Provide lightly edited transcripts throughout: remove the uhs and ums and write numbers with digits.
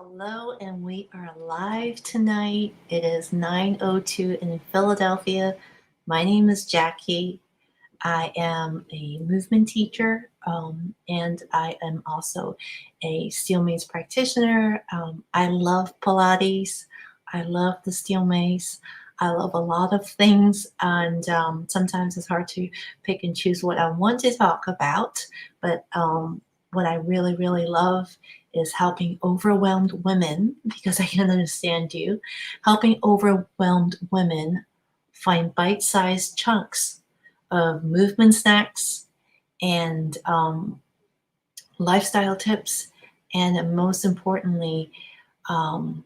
Hello, and we are live tonight. It is 9:02 in Philadelphia. My name is Jackie. I am a movement teacher, and I am also a steel mace practitioner. I love Pilates. I love the steel mace. I love a lot of things, and sometimes it's hard to pick and choose what I want to talk about. But what I really, really love is helping overwhelmed women, because I can understand you, helping overwhelmed women find bite sized chunks of movement snacks and lifestyle tips, and most importantly, um,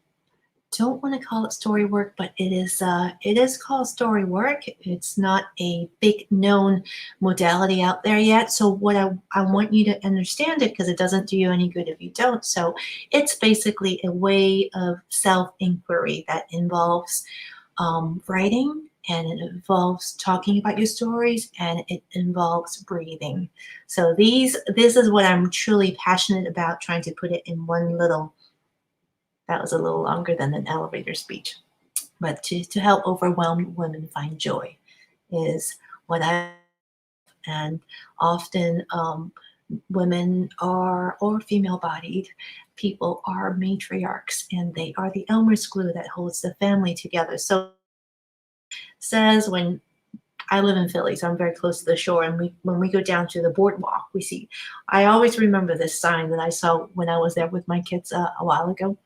don't want to call it story work, but it is called story work. It's not a big known modality out there yet. So what I want you to understand it, because it doesn't do you any good if you don't. So it's basically a way of self-inquiry that involves writing, and it involves talking about your stories, and it involves breathing. So this is what I'm truly passionate about, trying to put it in one little, that was a little longer than an elevator speech. But to help overwhelmed women find joy is what I, and often women are, or female bodied people are matriarchs, and they are the Elmer's glue that holds the family together. So says when I live in Philly, so I'm very close to the shore, and when we go down to the boardwalk, we see. I always remember this sign that I saw when I was there with my kids a while ago,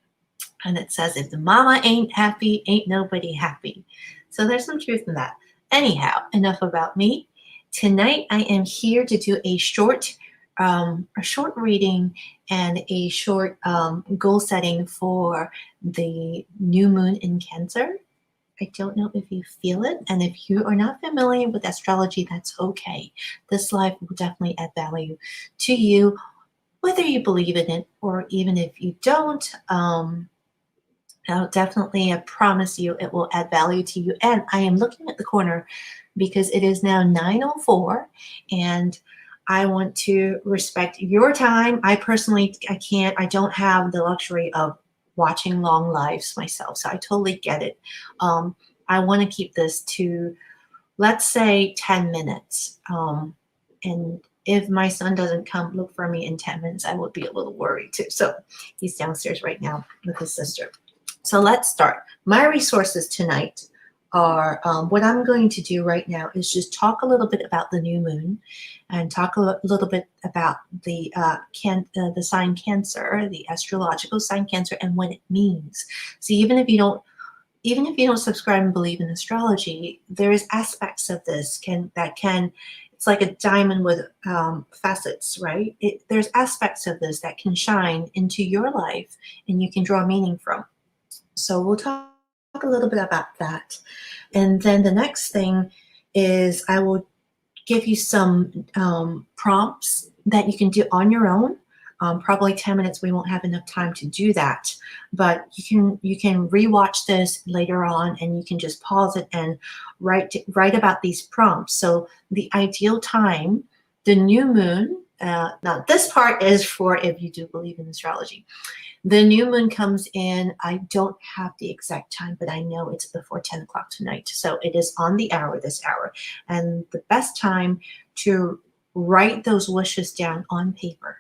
and it says, "If the mama ain't happy, ain't nobody happy." So there's some truth in that. Anyhow, enough about me. Tonight I am here to do a short reading and a short goal setting for the new moon in Cancer. I don't know if you feel it, and if you are not familiar with astrology, that's okay. This life will definitely add value to you, whether you believe in it or even if you don't. I'll definitely, I promise you, it will add value to you. And I am looking at the corner because it is now 9:04, and I want to respect your time. I personally, I don't have the luxury of watching long lives myself, so I totally get it. I want to keep this to, let's say, 10 minutes. And if my son doesn't come look for me in 10 minutes, I would be a little worried too. So he's downstairs right now with his sister. So let's start. My resources tonight are, what I'm going to do right now is just talk a little bit about the new moon, and talk a little bit about the sign Cancer, the astrological sign Cancer, and what it means. So even if you don't subscribe and believe in astrology, there is aspects of this that can, it's like a diamond with facets, right? There's aspects of this that can shine into your life, and you can draw meaning from. So we'll talk a little bit about that. And then the next thing is I will give you some prompts that you can do on your own. Probably 10 minutes, we won't have enough time to do that. But you can rewatch this later on, and you can just pause it and write about these prompts. So the ideal time, the new moon, now this part is for if you do believe in astrology. The new moon comes in, I don't have the exact time, but I know it's before 10 o'clock tonight. So it is on the hour, this hour. And the best time to write those wishes down on paper.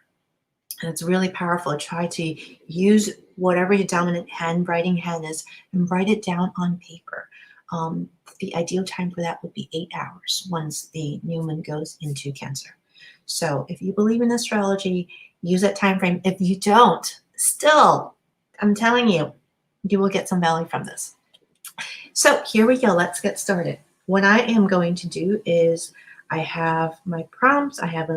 And it's really powerful. Try to use whatever your dominant handwriting hand is and write it down on paper. The ideal time for that would be 8 hours once the new moon goes into Cancer. So if you believe in astrology, use that time frame. If you don't, still, I'm telling you, you will get some value from this. So here we go. Let's get started. What I am going to do is I have my prompts. I have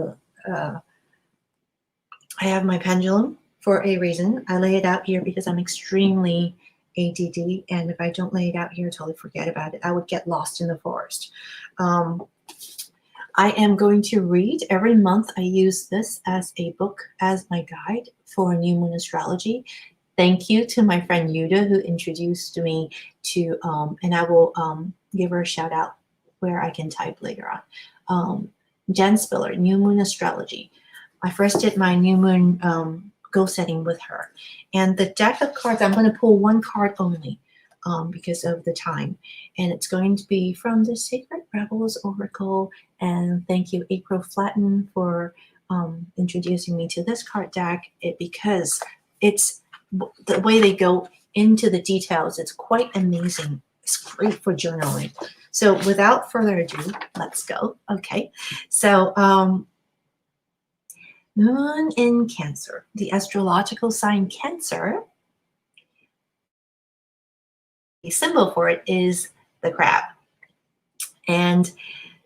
my pendulum for a reason. I lay it out here because I'm extremely ADD, and if I don't lay it out here, totally forget about it. I would get lost in the forest. I am going to read every month. I use this as a book as my guide for new moon astrology. Thank you to my friend Yuda, who introduced me to, and I will give her a shout out where I can type later on. Jen Spiller, New Moon Astrology. I first did my new moon goal setting with her. And the deck of cards, I'm going to pull one card only because of the time. And it's going to be from the Sacred Rebels Oracle. And thank you, April Flatten, for introducing me to this card deck because it's the way they go into the details. It's quite amazing. It's great for journaling. So without further ado, let's go. Okay. So Moon in Cancer, the astrological sign Cancer, the symbol for it is the crab. And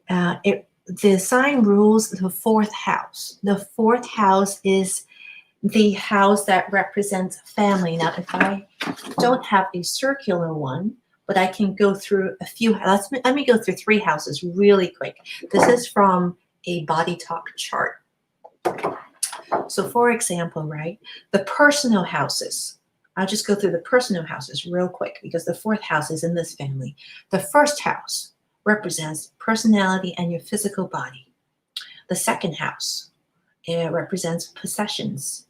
the sign rules the fourth house. The fourth house is the house that represents family. Now, if I don't have a circular one, but I can go through a few, let me go through 3 houses really quick. This is from a Body Talk chart. So for example, right, the personal houses, I'll just go through the personal houses real quick because the 4th house is in this family. The 1st house represents personality and your physical body. The 2nd house, it represents possessions.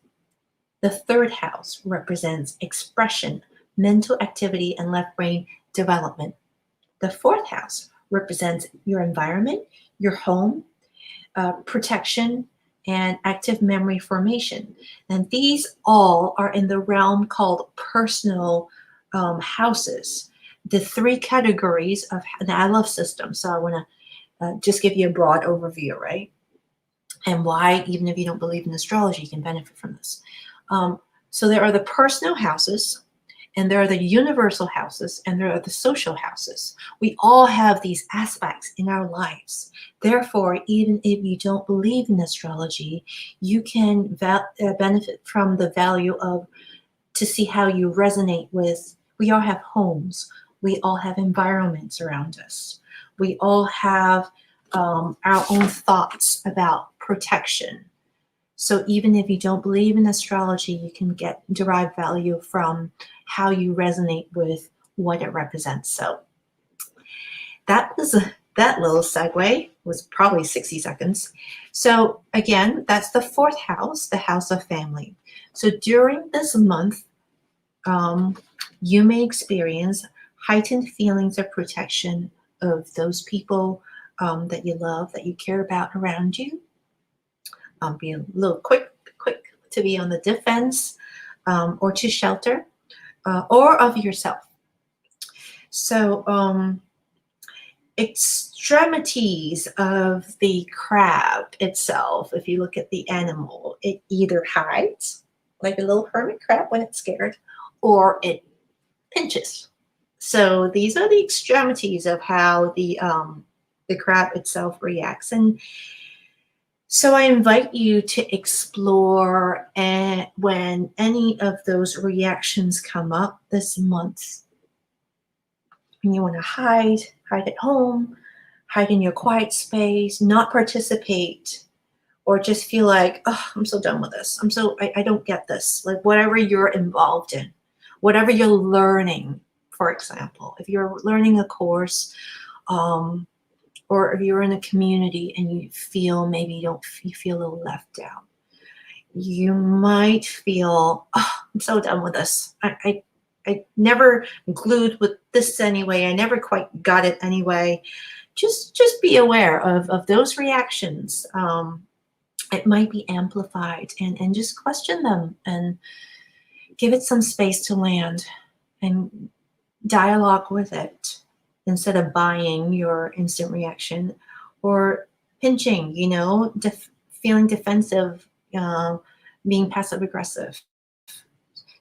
The 3rd house represents expression, mental activity, and left brain development. The 4th house represents your environment, your home, protection, and active memory formation. And these all are in the realm called personal houses. The 3 categories of, and I love systems, so I want to just give you a broad overview, right? And why, even if you don't believe in astrology, you can benefit from this. So there are the personal houses, and there are the universal houses, and there are the social houses. We all have these aspects in our lives. Therefore, even if you don't believe in astrology, you can benefit from the value of, to see how you resonate with, we all have homes. We all have environments around us. We all have our own thoughts about protection. So even if you don't believe in astrology, you can derive value from how you resonate with what it represents. So that little segue was probably 60 seconds. So again, that's the 4th house, the house of family. So during this month, you may experience heightened feelings of protection of those people that you love, that you care about around you. Be a little quick to be on the defense or to shelter or of yourself. So extremities of the crab itself, if you look at the animal, it either hides like a little hermit crab when it's scared, or it pinches. So these are the extremities of how the crab itself reacts. And so I invite you to explore when any of those reactions come up this month. And you want to hide at home, hide in your quiet space, not participate, or just feel like, oh, I'm so done with this. I don't get this. Like whatever you're involved in, whatever you're learning, for example, if you're learning a course, or if you're in a community and you feel you feel a little left out, you might feel, oh, I'm so done with this. I never glued with this anyway. I never quite got it anyway. Just be aware of those reactions. It might be amplified, and just question them and give it some space to land and dialogue with it, instead of buying your instant reaction or pinching, feeling defensive, being passive aggressive.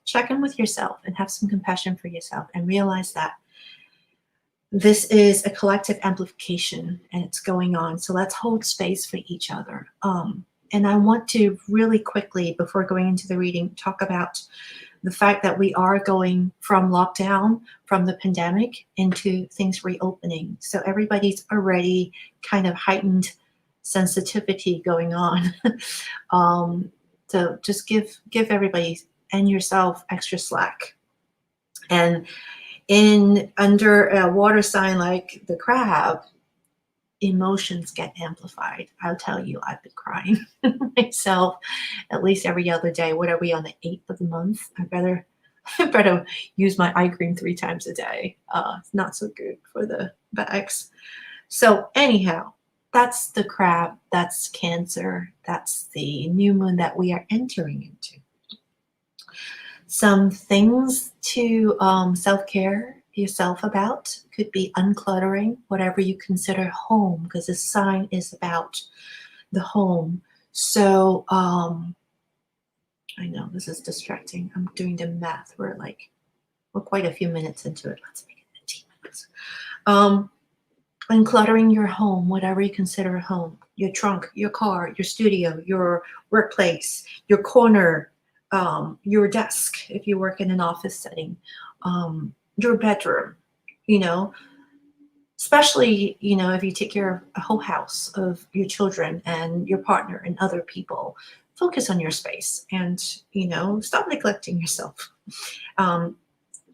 Check in with yourself and have some compassion for yourself and realize that this is a collective amplification and it's going on. So let's hold space for each other. And I want to really quickly, before going into the reading, talk about the fact that we are going from lockdown, from the pandemic, into things reopening. So everybody's already kind of heightened sensitivity going on. So just give everybody and yourself extra slack. And under a water sign like the crab, emotions get amplified. I'll tell you, I've been crying myself at least every other day. What are we on the 8th of the month? I better use my eye cream 3 times a day. It's not so good for the backs. So anyhow, that's the crab, that's Cancer, that's the new moon that we are entering into. Some things to self-care yourself about could be uncluttering whatever you consider home, because this sign is about the home. So I know this is distracting. I'm doing the math. We're quite a few minutes into it. Let's make it 15 minutes. Uncluttering your home, whatever you consider a home, your trunk, your car, your studio, your workplace, your corner, your desk, if you work in an office setting, your bedroom, you know, especially, if you take care of a whole house of your children and your partner and other people, focus on your space and, stop neglecting yourself. Um,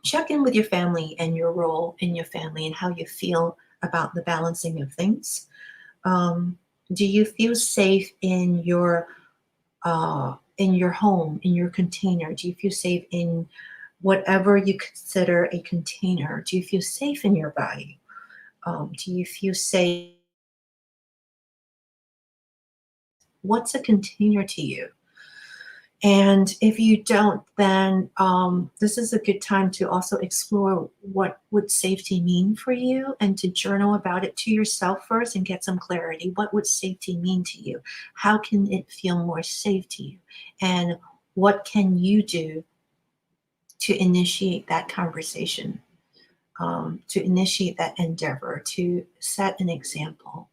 Check in with your family and your role in your family and how you feel about the balancing of things. Um, do you feel safe in your home, in your container? Do you feel safe in whatever you consider a container? Do you feel safe in your body? Do you feel safe? What's a container to you? And if you don't, then this is a good time to also explore what would safety mean for you and to journal about it to yourself first and get some clarity. What would safety mean to you? How can it feel more safe to you? And what can you do to initiate that conversation, to initiate that endeavor, to set an example?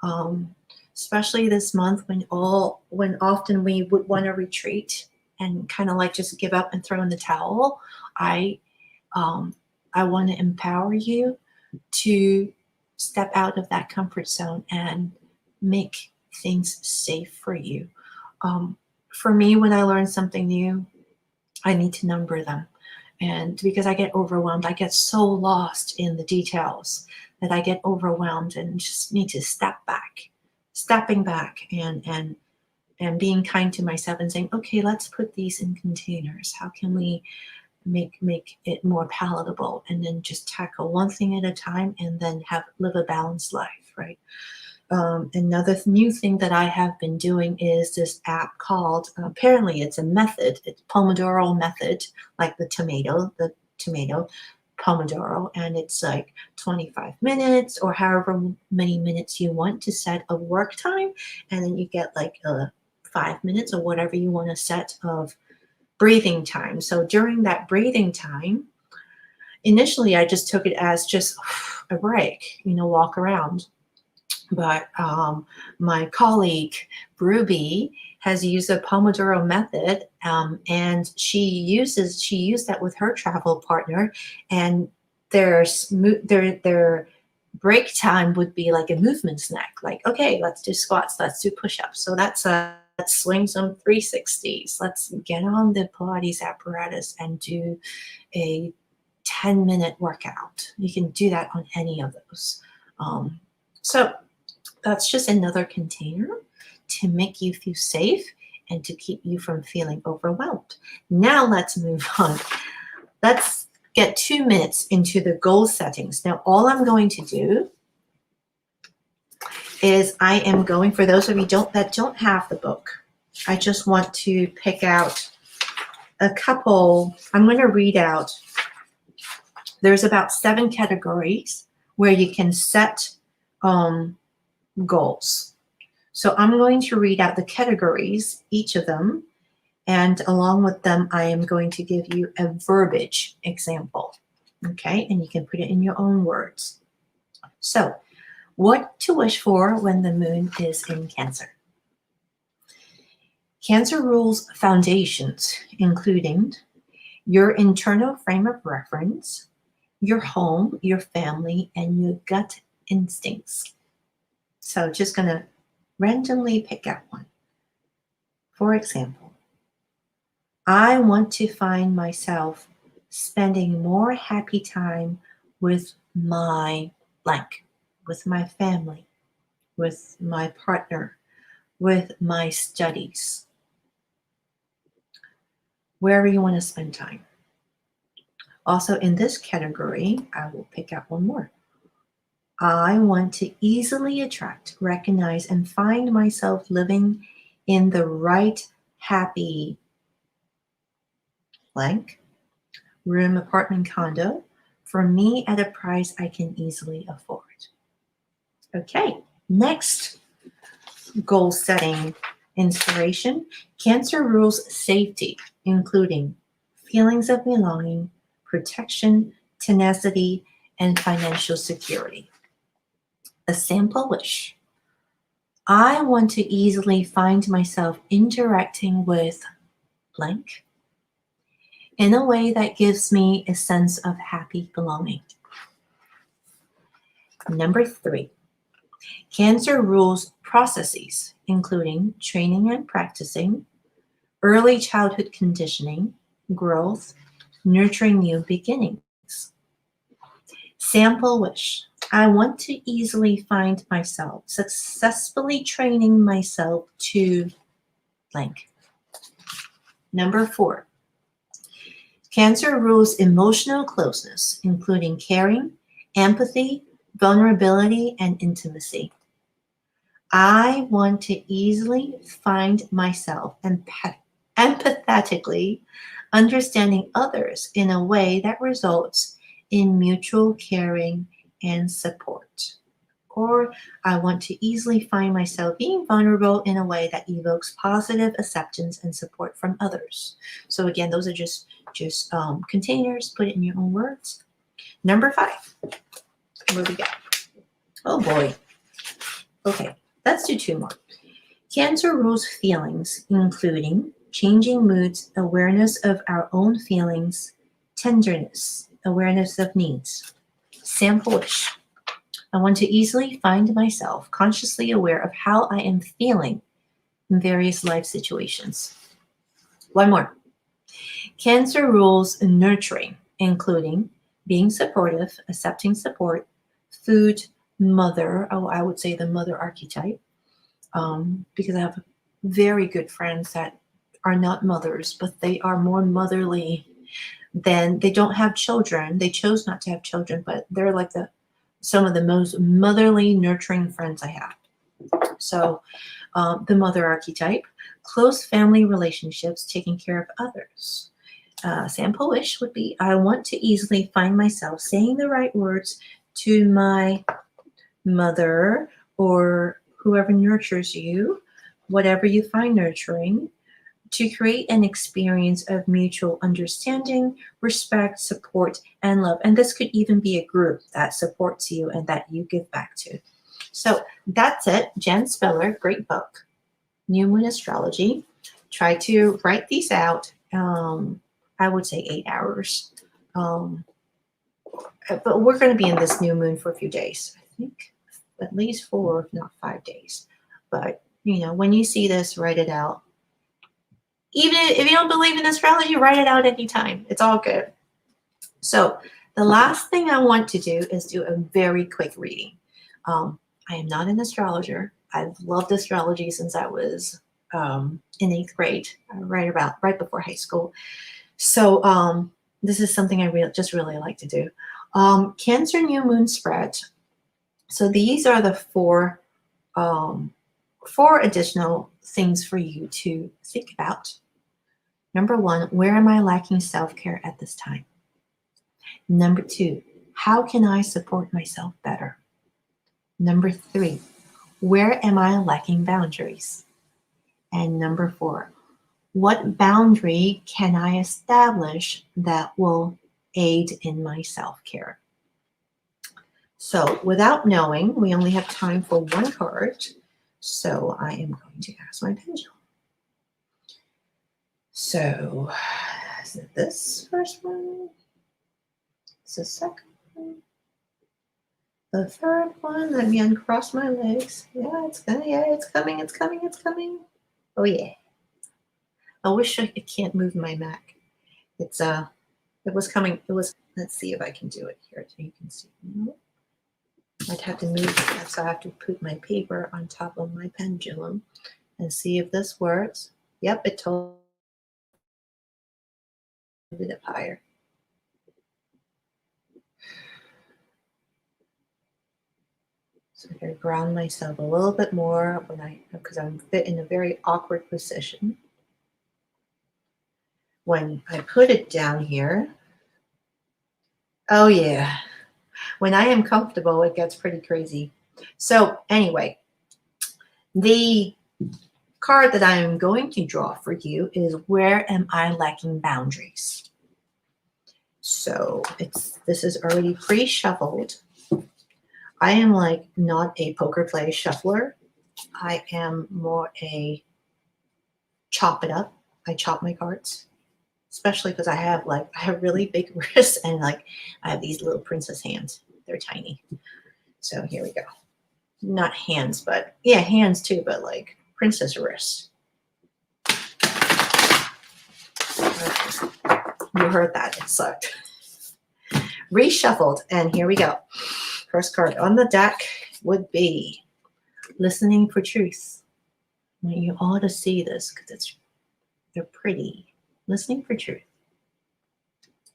um, Especially this month when often we would want to retreat and kind of like just give up and throw in the towel. I um, I want to empower you to step out of that comfort zone and make things safe for you. Um, for me, when I learn something new, I need to number them. And because I get overwhelmed, I get so lost in the details that I get overwhelmed and just need to stepping back and being kind to myself and saying, okay, let's put these in containers. How can we make it more palatable? And then just tackle one thing at a time and then live a balanced life, right? Another new thing that I have been doing is this app called, apparently it's a method, it's Pomodoro method, like the tomato Pomodoro, and it's like 25 minutes or however many minutes you want to set of work time, and then you get like 5 minutes or whatever you want to set of breathing time. So during that breathing time, initially I just took it as just a break, walk around. But my colleague Ruby has used the Pomodoro method, and she used that with her travel partner, and their break time would be like a movement snack. Like, okay, let's do squats, let's do push-ups. So let's swing some 360s. Let's get on the Pilates apparatus and do a 10-minute workout. You can do that on any of those. So that's just another container to make you feel safe and to keep you from feeling overwhelmed. Now let's move on. Let's get 2 minutes into the goal settings. Now, all I'm going to do is I am going, for those of you that don't have the book, I just want to pick out a couple. I'm going to read out. There's about 7 categories where you can set goals. So I'm going to read out the categories, each of them, and along with them, I am going to give you a verbiage example. Okay, and you can put it in your own words. So, what to wish for when the moon is in Cancer? Cancer rules foundations, including your internal frame of reference, your home, your family, and your gut instincts. So just going to randomly pick out one. For example, I want to find myself spending more happy time with my blank, with my family. with my partner, with my studies, wherever you want to spend time. Also, in this category, I will pick out one more. I want to easily attract, recognize, and find myself living in the right, happy blank room, apartment, condo for me at a price I can easily afford. Okay, next goal setting inspiration. Cancer rules safety, including feelings of belonging, protection, tenacity, and financial security. A sample wish. I want to easily find myself interacting with blank in a way that gives me a sense of happy belonging. Number 3, Cancer rules processes, including training and practicing, early childhood conditioning, growth, nurturing new beginnings. Sample wish. I want to easily find myself successfully training myself to blank. Number 4, Cancer rules emotional closeness, including caring, empathy, vulnerability, and intimacy. I want to easily find myself empathetically understanding others in a way that results in mutual caring and support. Or I want to easily find myself being vulnerable in a way that evokes positive acceptance and support from others. So again, those are just containers. Put it in your own words. Number 5. Where we go? Oh boy. Okay, let's do 2 more. Cancer rules feelings, including changing moods, awareness of our own feelings, tenderness, awareness of needs. Sample wish. I want to easily find myself consciously aware of how I am feeling in various life situations. One more. Cancer rules nurturing, including being supportive, accepting support, food, mother. Oh, I would say the mother archetype, because I have very good friends that are not mothers, but they are more motherly than they don't have children. They chose not to have children, but they're like some of the most motherly, nurturing friends I have. So the mother archetype, close family relationships, taking care of others. Sample wish would be, I want to easily find myself saying the right words to my mother or whoever nurtures you, whatever you find nurturing, to create an experience of mutual understanding, respect, support, and love. And this could even be a group that supports you and that you give back to. So that's it. Jen Spiller, great book, New Moon Astrology. Try to write these out. I would say 8 hours. But we're going to be in this new moon for a few days. I think at least 4, if not 5 days. But, when you see this, write it out. Even if you don't believe in astrology, write it out anytime. It's all good. So the last thing I want to do is do a very quick reading. I am not an astrologer. I've loved astrology since I was in 8th grade, right before high school. So this is something I just really like to do. Cancer new moon spread. So these are the 4 additional things for you to think about. Number 1, where am I lacking self-care at this time? Number 2, how can I support myself better? Number 3, where am I lacking boundaries? And number 4, what boundary can I establish that will aid in my self-care? So without knowing, we only have time for 1 card. So I am going to ask my pendulum. So is it this first one? It's the second one. The third one. Let me uncross my legs. Yeah, it's coming. Oh yeah. I wish I can't move my Mac. It was coming. Let's see if I can do it here so you can see. I'd have to move that, so I have to put my paper on top of my pendulum and see if this works. Yep, it told it up higher. So I gotta ground myself a little bit more because I'm fit in a very awkward position. When I put it down here, oh yeah, when I am comfortable, it gets pretty crazy. So anyway, the card that I'm going to draw for you is Where Am I Lacking Boundaries? So this is already pre-shuffled. I am like not a poker play shuffler. I am more a chop it up. I chop my cards, especially because I have really big wrists and like I have these little princess hands. They're tiny. So here we go. Not hands, but yeah, hands too, but like princess wrists. You heard that. It sucked. Reshuffled, and here we go. First card on the deck would be Listening for Truth. I want you all to see this because they're pretty. Listening for truth.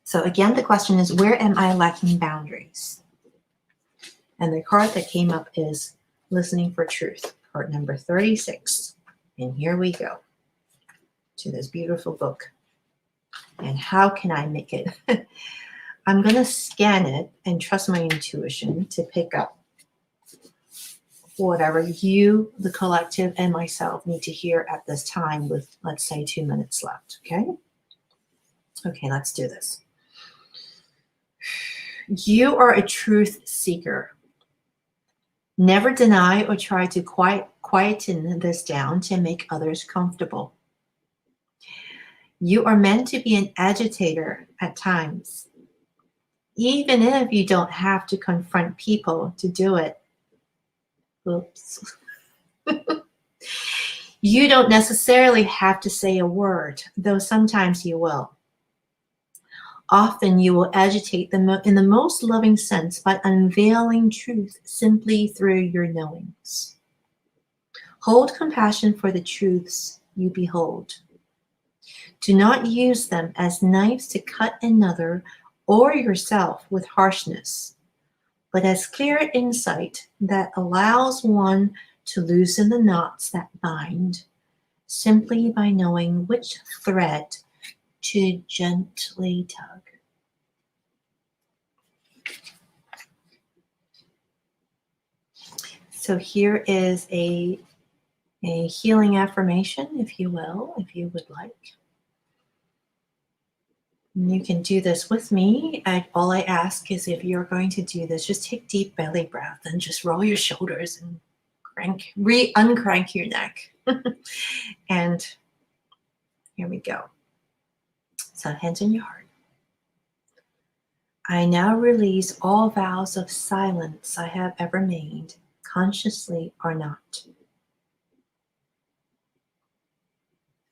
So again, the question is, where am I lacking boundaries? And the card that came up is Listening for Truth, card number 36. And here we go to this beautiful book. And how can I make it? I'm going to scan it and trust my intuition to pick up whatever you, the collective, and myself need to hear at this time with, let's say, 2 minutes left. Okay? Okay, let's do this. You are a truth seeker. Never deny or try to quieten this down to make others comfortable. You are meant to be an agitator at times, even if you don't have to confront people to do it. Oops. You don't necessarily have to say a word, though sometimes you will. Often you will agitate in the most loving sense by unveiling truth simply through your knowings. Hold compassion for the truths you behold. Do not use them as knives to cut another or yourself with harshness, but as clear insight that allows one to loosen the knots that bind, simply by knowing which thread to gently tug. So here is a healing affirmation, if you will, if you would like. You can do this with me. All I ask is, if you're going to do this, just take deep belly breath and just roll your shoulders and uncrank your neck. And here we go. So hands on your heart. I now release all vows of silence I have ever made, consciously or not.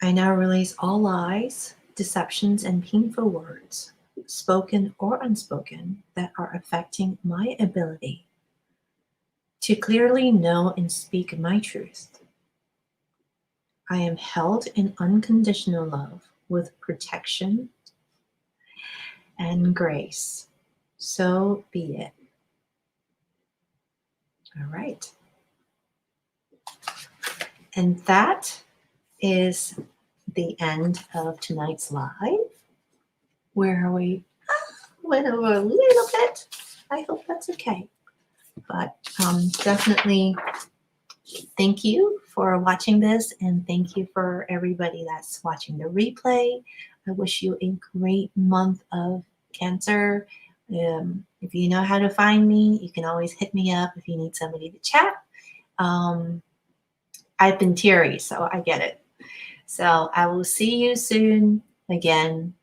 I now release all lies, deceptions, and painful words, spoken or unspoken, that are affecting my ability to clearly know and speak my truth. I am held in unconditional love with protection and grace. So be it. All right. And that is the end of tonight's live, where we went over a little bit. I hope that's okay. But definitely thank you for watching this, and thank you for everybody that's watching the replay. I wish you a great month of Cancer. If you know how to find me, you can always hit me up if you need somebody to chat. I've been teary, so I get it. So I will see you soon again.